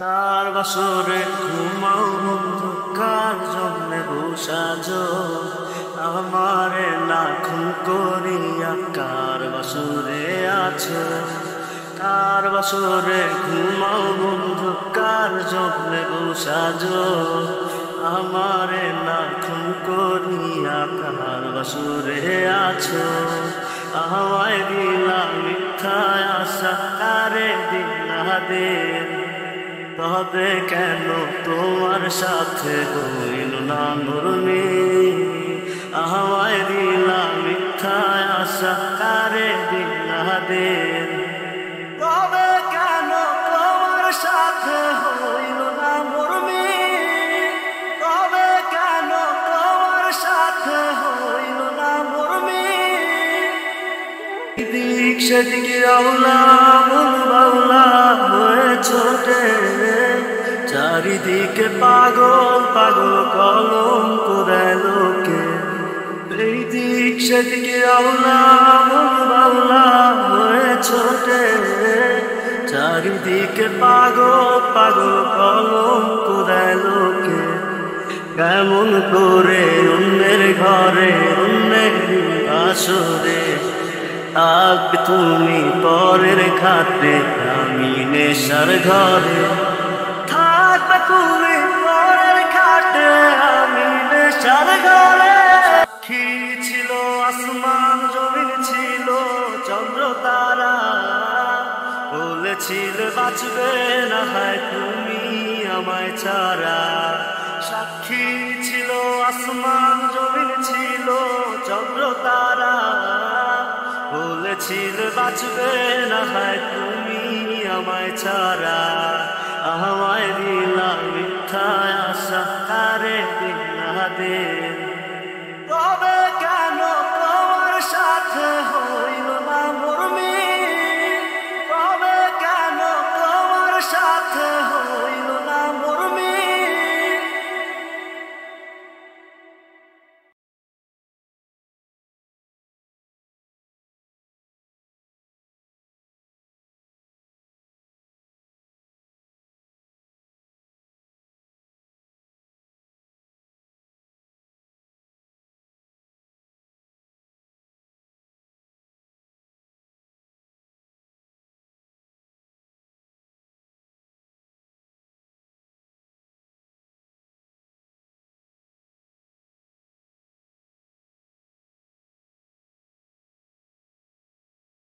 কার বাসরে ঘুমাও বন্ধু, কার জন্যে বসাজো আমারে না খুন করিয়া, কার বাসরে আছো। কার বাসরে ঘুমাও বন্ধু, কার জন্যে বসাজো আমারে না খুন করিয়া, কার বাসরে আছো। আমায় দিলা মিথ্যা আশা, কারে দিলা দেব, তবে কেন তোমার সাথে হইল না নরমি। আমায় দিলা মিথ্যা আশা, কারে দিলা দেব, তবে কেন তোমার সাথে হইল না নরমি। তবে কেন তোমার সাথে হইল না নরমি। দিক সেদিকে আউলা মন বাউলা হয়ে ছোটে, চারিদিকে পাগল পাগল কলঙ্ক দেয় লোকে। এই দিক সেদিকে আউলা মন বাউলা হয়ে ছোটে, চারিদিকে পাগল পাগল কলঙ্ক দেয় লোকে। কেমন করে অন্যের ঘরে অন্যের আসরে থাকবে তুমি পরের খাতে, আমি নেশার ঘরে। থাকবে তুমি পরের খাটে, আমি নেশার ঘরে। কি ছিল আসমান জমিন, ছিল চন্দ্র তারা, বলেছিল বাঁচবে না হয় তুমি আমায় ছাড়া। সাক্ষী ছিল আসমান জমিন, ছিল চন্দ্র তারা, বলেছিল বাঁচবে না হয় তুমি আমায় ছাড়া।